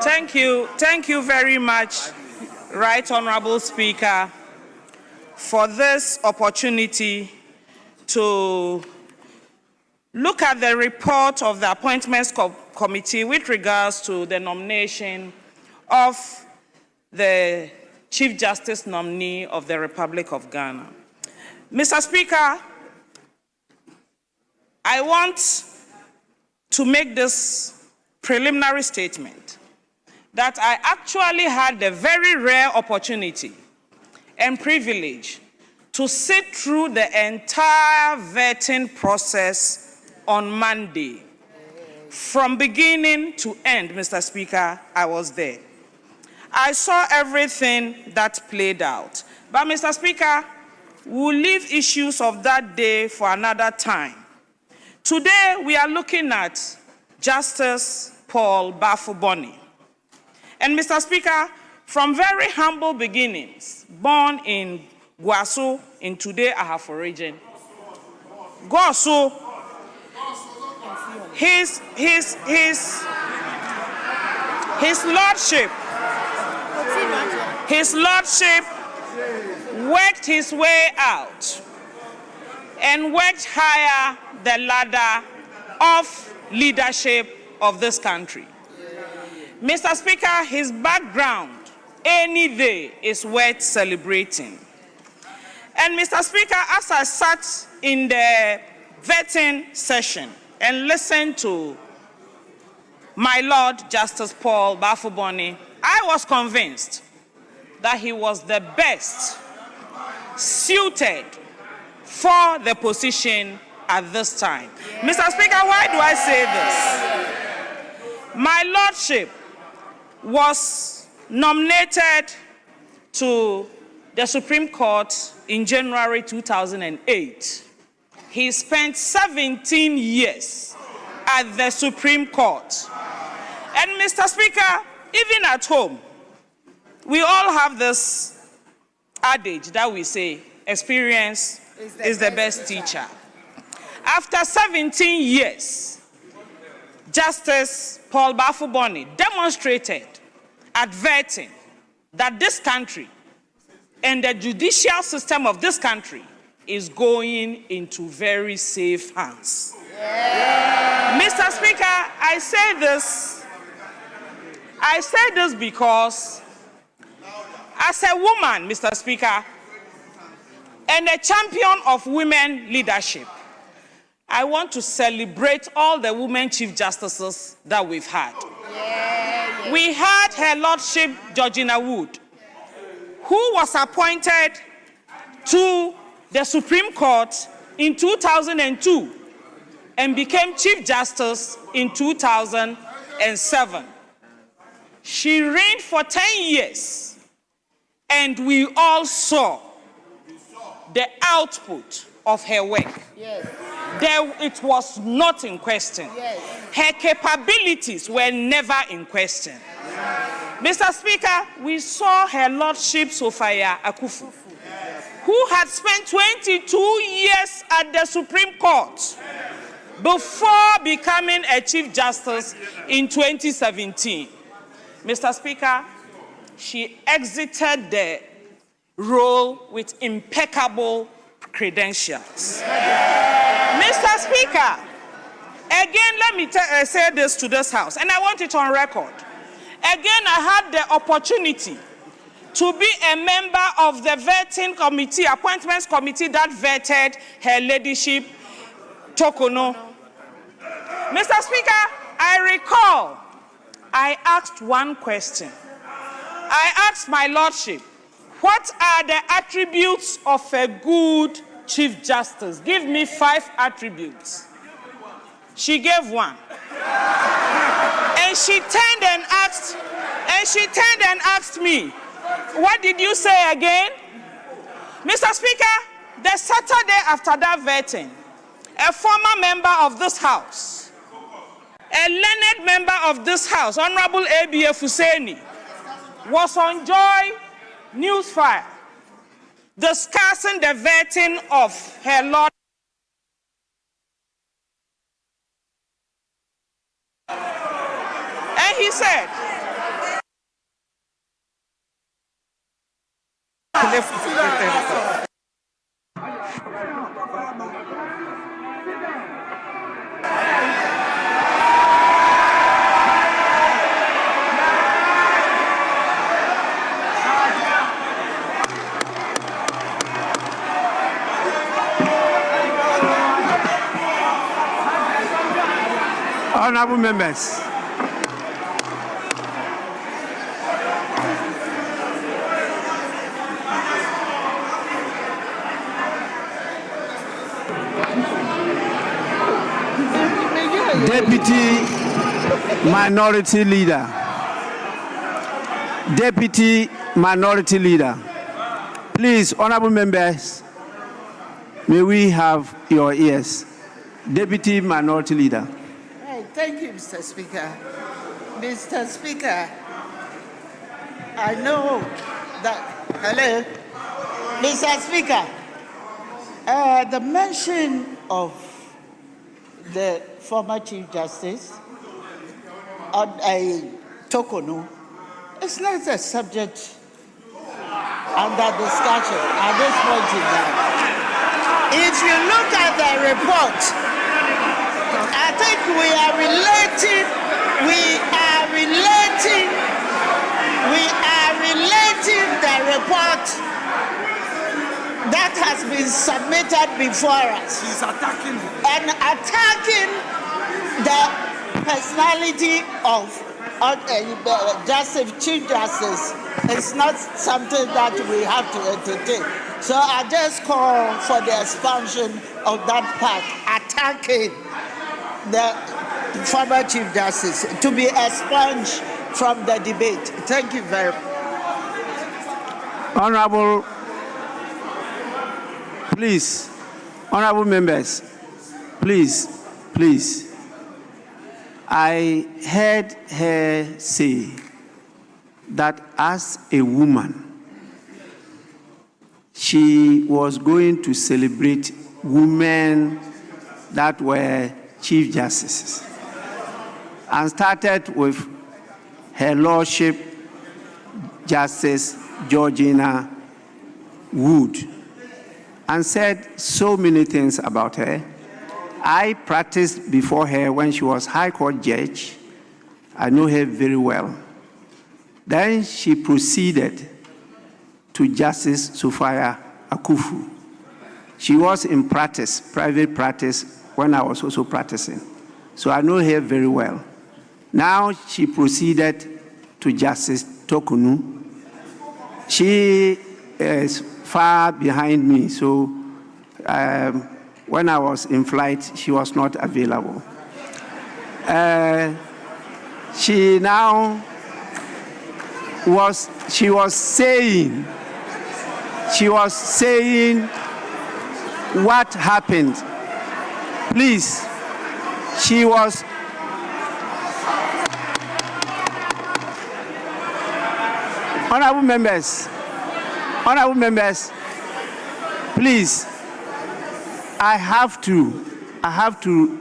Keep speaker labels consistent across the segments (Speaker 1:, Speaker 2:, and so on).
Speaker 1: Thank you very much, Right Honorable Speaker, for this opportunity to look at the report of the Appointments Committee with regards to the nomination of the Chief Justice nominee of the Republic of Ghana. Mr. Speaker, I want to make this preliminary statement that I actually had the very rare opportunity and privilege to sit through the entire vetting process on Monday. From beginning to end, Mr. Speaker, I was there. I saw everything that played out. But, Mr. Speaker, we'll leave issues of that day for another time. Today, we are looking at Justice Paul Bafuboni. And, Mr. Speaker, from very humble beginnings, born in Guaso, in today Ahafo region, Guaso, his lordship worked his way out and worked higher the ladder of leadership of this country. Mr. Speaker, his background any day is worth celebrating. And Mr. Speaker, as I sat in the vetting session and listened to my Lord Justice Paul Bafuboni, I was convinced that he was the best suited for the position at this time. Mr. Speaker, why do I say this? My Lordship was nominated to the Supreme Court in January 2008. He spent 17 years at the Supreme Court. And Mr. Speaker, even at home, we all have this adage that we say, experience is the best teacher. After 17 years, Justice Paul Bafuboni demonstrated at vetting that this country and the judicial system of this country is going into very safe hands. Yeah. Mr. Speaker, I say this because as a woman, Mr. Speaker, and a champion of women leadership, I want to celebrate all the women chief justices that we've had. Yeah. We had Her Lordship Georgina Wood, who was appointed to the Supreme Court in 2002 and became Chief Justice in 2007. She reigned for 10 years, and we all saw the output of her work. Yes. It was not in question. Yes. Her capabilities were never in question. Yes. Mr. Speaker, we saw Her Lordship Sophia Akufu, who had spent 22 years at the Supreme Court before becoming a Chief Justice in 2017. Mr. Speaker, she exited the role with impeccable credentials. Mr. Speaker, again, let me say this to this House, and I want it on record. Again, I had the opportunity to be a member of the vetting committee, appointments committee that vetted Her Ladyship Tokono. Mr. Speaker, I recall I asked one question. I asked my Lordship, what are the attributes of a good Chief Justice? Give me 5 attributes. She gave 1. And she turned and asked me, what did you say again? Mr. Speaker, the Saturday after that vetting, a former member of this House, a learned member of this House, Honorable A.B.F. Hussaini, was on Joy Newsfire discussing the vetting of Her Lord. And he said,
Speaker 2: Honorable members, Deputy Minority Leader, Deputy Minority Leader, please, honorable members, may we have your ears. Deputy Minority Leader.
Speaker 3: Right, thank you, Mr. Speaker. Mr. Speaker, I know that, hello, Mr. Speaker, the mention of the former Chief Justice Tokonu is not a subject under discussion at this point in time. If you look at the report, I think we are relating the report that has been submitted before us.
Speaker 4: He's attacking
Speaker 3: the personality of Chief Justice. It's not something that we have to entertain. So I just call for the expansion of that part, attacking the former Chief Justice, to be expunged from the debate. Thank you very much.
Speaker 2: Honorable, please, honorable members, please. I heard her say that as a woman, she was going to celebrate women that were Chief Justices, and started with Her Lordship Justice Georgina Wood, and said so many things about her. I practiced before her when she was High Court judge. I know her very well. Then she proceeded to Justice Sophia Akufu. She was in practice, private practice, when I was also practicing. So I know her very well. Now she proceeded to Justice Tokonu. She is far behind me, so when I was in flight, she was not available. She was saying what happened. Please, she was. Honorable members, please, I have to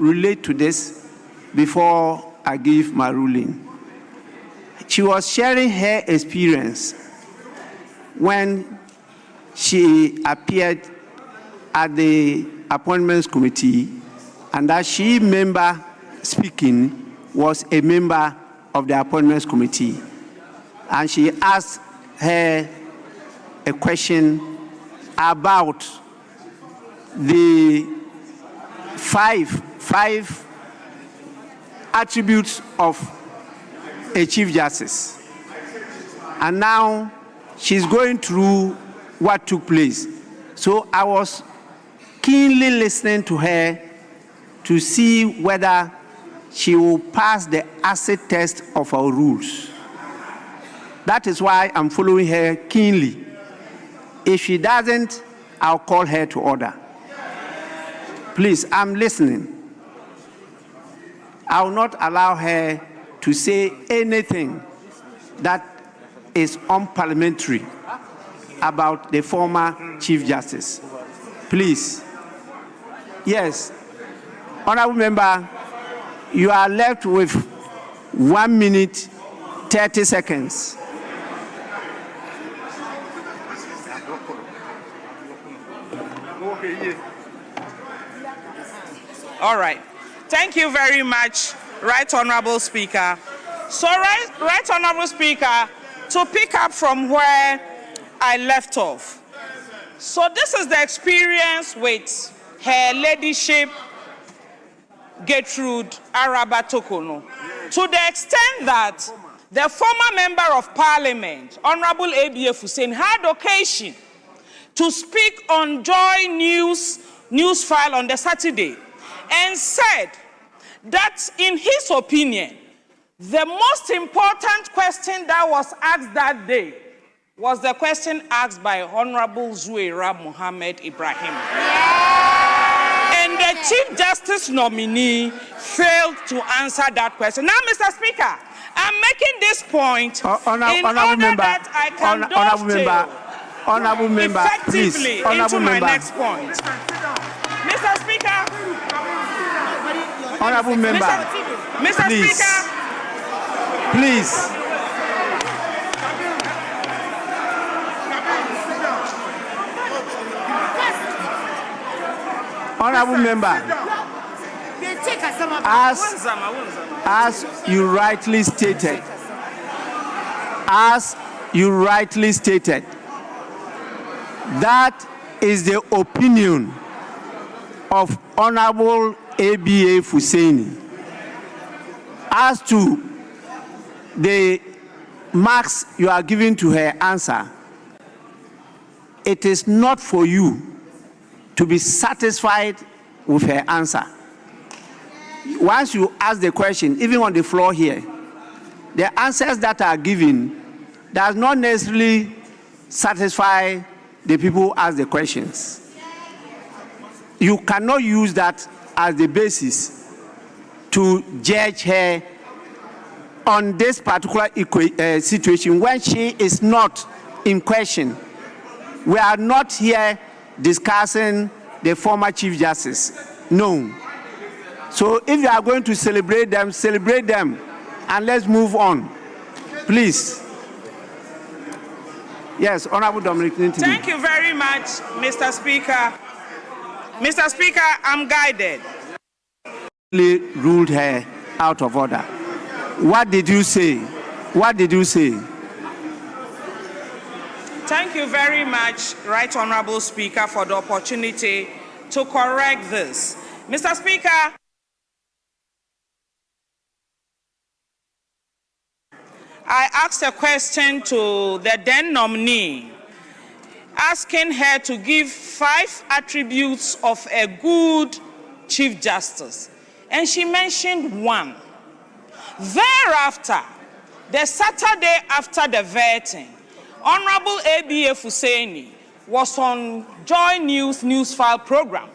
Speaker 2: relate to this before I give my ruling. She was sharing her experience when she appeared at the Appointments Committee, and that she member speaking was a member of the Appointments Committee. And she asked her a question about the five attributes of a Chief Justice. And now she's going through what took place. So I was keenly listening to her to see whether she will pass the acid test of our rules. That is why I'm following her keenly. If she doesn't, I'll call her to order. Please, I'm listening. I will not allow her to say anything that is unparliamentary about the former Chief Justice. Please. Yes. Honorable member, you are left with 1 minute, 30 seconds.
Speaker 1: All right. Thank you very much, Right Honorable Speaker. So, Right Honorable Speaker, to pick up from where I left off. So this is the experience with Her Ladyship Gertrude Araba Tokono, to the extent that the former member of parliament, Honorable ABF Hussein, had occasion to speak on Joy News File on the Saturday and said that in his opinion, the most important question that was asked that day was the question asked by Honorable Zuwera Mohammed Ibrahimah. And the Chief Justice nominee failed to answer that question. Now, Mr. Speaker, I'm making this point in order that I can dovetail effectively into my next point. Mr. Speaker,
Speaker 2: Honorable member,
Speaker 1: Mr.
Speaker 2: please.
Speaker 1: Speaker,
Speaker 2: Please. Honorable member, as you rightly stated, that is the opinion of Honorable ABA Husseini. As to the marks you are giving to her answer, it is not for you to be satisfied with her answer. Once you ask the question, even on the floor here, the answers that are given does not necessarily satisfy the people who ask the questions. You cannot use that as the basis to judge her on this particular situation when she is not in question. We are not here discussing the former Chief Justice. No. So if you are going to celebrate them, and let's move on. Please. Yes, Honorable Dominic.
Speaker 1: Thank you very much, Mr. Speaker. Mr. Speaker, I'm guided.
Speaker 2: Ruled her out of order. What did you say? What did you say?
Speaker 1: Thank you very much, Right Honorable Speaker, for the opportunity to correct this. Mr. Speaker, I asked a question to the then nominee, asking her to give 5 attributes of a good Chief Justice, and she mentioned 1. Thereafter, the Saturday after the vetting, Honorable ABF Husseini was on Joy News File program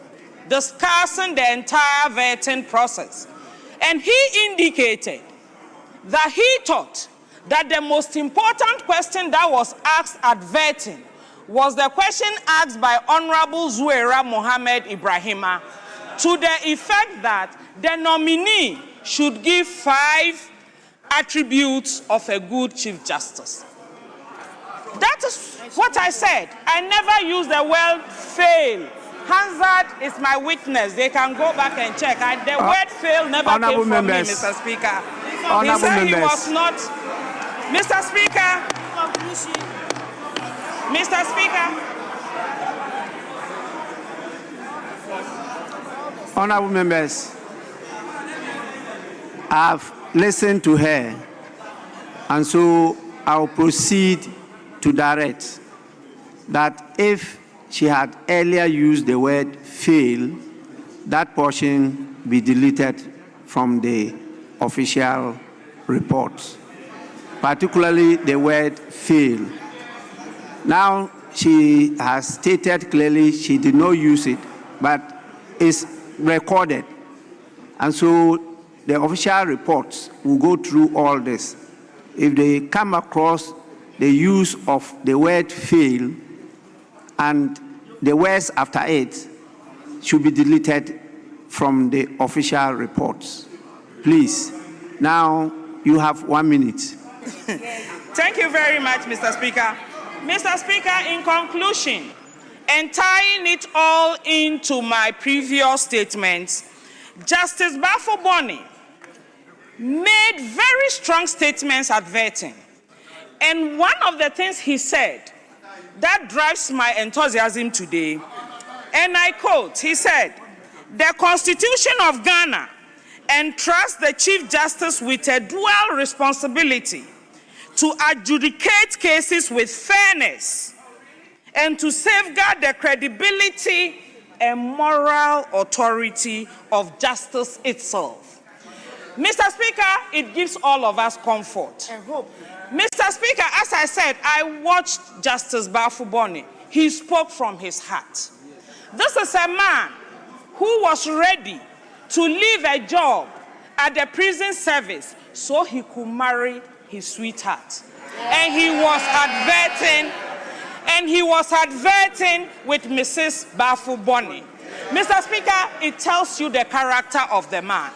Speaker 1: discussing the entire vetting process. And he indicated that he thought that the most important question that was asked at vetting was the question asked by Honorable Zuwera Mohammed Ibrahimah, to the effect that the nominee should give 5 attributes of a good Chief Justice. That is what I said. I never used the word fail. Hazard is my witness. They can go back and check. The word fail never came from me, Mr. Speaker. He said he was not. Mr. Speaker. Mr. Speaker.
Speaker 2: Honorable members, I've listened to her, and so I'll proceed to direct that if she had earlier used the word fail, that portion be deleted from the official reports, particularly the word fail. Now, she has stated clearly she did not use it, but it's recorded. And so the official reports will go through all this. If they come across the use of the word fail and the words after it should be deleted from the official reports. Please. Now you have 1 minute.
Speaker 1: Thank you very much, Mr. Speaker. Mr. Speaker, in conclusion, and tying it all into my previous statements, Justice Bafo-Boni made very strong statements at vetting. And one of the things he said that drives my enthusiasm today, and I quote, he said, "The Constitution of Ghana entrusts the Chief Justice with a dual responsibility to adjudicate cases with fairness and to safeguard the credibility and moral authority of justice itself. Mr. Speaker, it gives all of us comfort.
Speaker 3: I hope.
Speaker 1: Mr. Speaker, as I said, I watched Justice Bafuboni. He spoke from his heart. This is a man who was ready to leave a job at the prison service so he could marry his sweetheart. And he was adverting with Mrs. Bafuboni. Mr. Speaker, it tells you the character of the man.